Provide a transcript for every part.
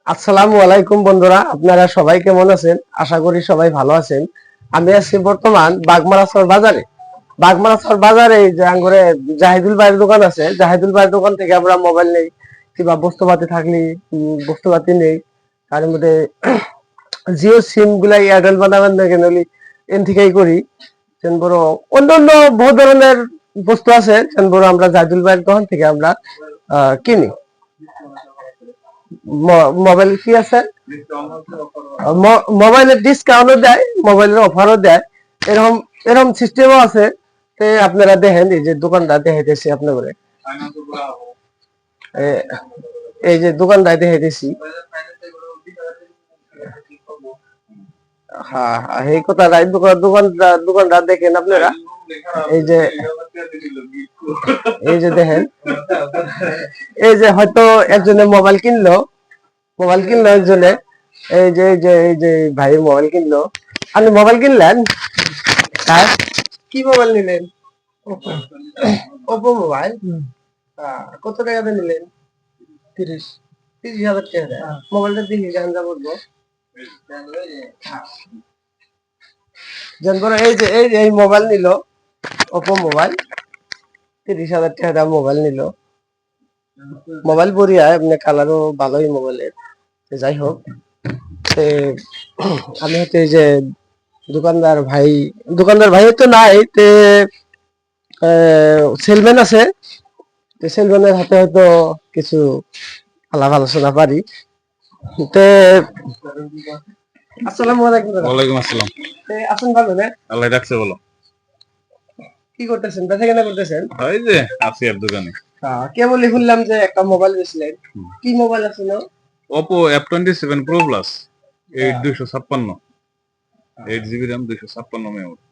আসসালামু আলাইকুম বন্ধুরা, আপনারা সবাই কেমন আছেন? আশা করি সবাই ভালো আছেন। আমি আছি বর্তমান বাগমারাচর বাজারে। বাগমারাচর বাজারে যে আঙ্গুরে জাহিদুল ভাইয়ের দোকান আছে, জাহিদুল ভাইয়ের দোকান থেকে আমরা মোবাইল নেই কিংবা বস্তুপাতি থাকলে বস্তুপাতি নেই। তার মধ্যে জিও সিম গুলা এয়ারটেল বানাবেন না কেন এন থেকেই করি। তেন বড় অন্য অন্য বহু ধরনের বস্তু আছে, তেন বড় আমরা জাহিদুল ভাইয়ের দোকান থেকে আমরা কিনি। মোবাইল কি আছে, মোবাইলের ডিসকাউন্টও দেয়, মোবাইলের অফারও দেয়, এরকম এরকম সিস্টেমও আছে। আপনারা দেখেন, এই যে দোকানটা দেখাইতেছি আপনাদের, এই যে দোকানটা দেখাইতেছি। হ্যাঁ হ্যাঁ, এই কথাটাই, দোকানটা দেখেন আপনারা। এই যে এই যে দেখেন, এই যে হয়তো একজনে মোবাইল কিনলো একজনে। এই যে ভাই মোবাইল কিনলো। আপনি মোবাইল কিনলেন? হ্যাঁ, কি মোবাইল নিলেন? Oppo mobile. কত টাকা দিয়ে নিলেন? 30,000 টাকা। মোবাইলটা দিলি গান যা বলবো। এই মোবাইল নিল, ওপো মোবাইল, 30,000 টাকা মোবাইল নিল। মোবাইল বড়িয়া, এমনি কালারও ভালোই মোবাইলের। যাই হোক, আমি হচ্ছে এই যে দোকানদার ভাই তো নাই, সেলম্যান আছে। সেলম্যানের হাতে হয়তো কিছু আলাপ আলোচনা পারি। আসসালামু আলাইকুম। ওয়ালাইকুম আসসালাম। আছেন ভালো না? আল্লাহ রাখছে বলো। কি করতেছেন, বেচা কেনা করতেছেন? এই যে আছি আর দোকানে। কেবলই শুনলাম যে একটা মোবাইল বেচলেন। কি মোবাইল আছিল? Oppo F27 Pro Plus 8256, 8GB RAM, 256 memory.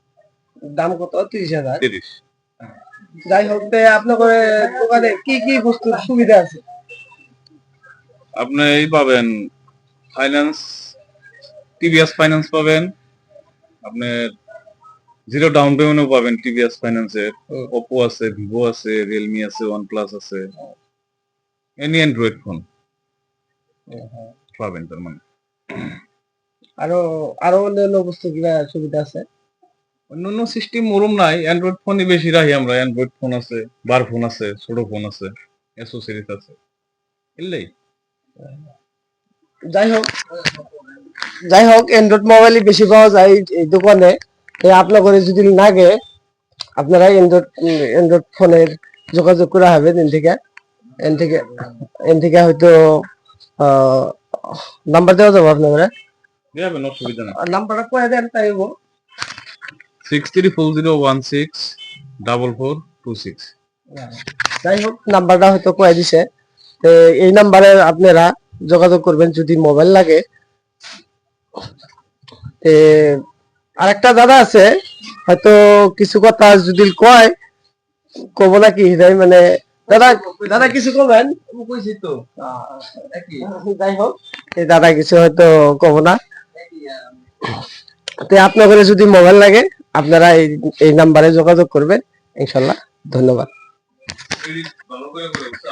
দাম কত? 30,000। 30। যাই হোক, আপনার দোকানে কি কি বস্তুর সুবিধা আছে? আপনি এই পাবেন ফাইন্যান্স, টিভিএস ফাইন্যান্স পাবেন, আপনি জিরো ডাউন পেমেন্টও পাবেন টিভিএস ফাইন্যান্সের। Oppo আছে, Vivo আছে, Realme আছে, OnePlus আছে, এনি অ্যান্ড্রয়েড ফোন পাবেন। তার মানে আরো আরো অন্যান্য বস্তু কিবা সুবিধা আছে? অন্যান্য সিস্টেম ওরম নাই, অ্যান্ড্রয়েড ফোনই বেশি রাখি আমরা। অ্যান্ড্রয়েড ফোন আছে, বার ফোন আছে, ছোট ফোন আছে, অ্যাসোসিরিজ আছে, এলেই। যাই হোক অ্যান্ড্রয়েড মোবাইলই বেশি পাওয়া যায় এই দোকানে। আপনার যদি লাগে, আপনারা অ্যান্ড্রয়েড ফোনের যোগাযোগ করা হবে। এন থেকে হয়তো নাম্বার দেওয়া যাবে আপনাদের। দেবেন, অসুবিধা নেই। নাম্বারটা কয়ে দেন, তাই 6340164426। যাই হোক, নাম্বারটা হয়তো কয়ে দিছে। এই নাম্বারে আপনারা যোগাযোগ করবেন যদি মোবাইল লাগে। আরেকটা দাদা আছে, হয়তো কিছু কথা যদি কয়, কব নাকি যাই মানে, দাদা কিছু কবেন? যাই হোক, এই দাদা কিছু হয়তো কব না। আপনাদের যদি মোবাইল লাগে, আপনারা এই নাম্বারে যোগাযোগ করবেন, ইনশাল্লাহ। ধন্যবাদ।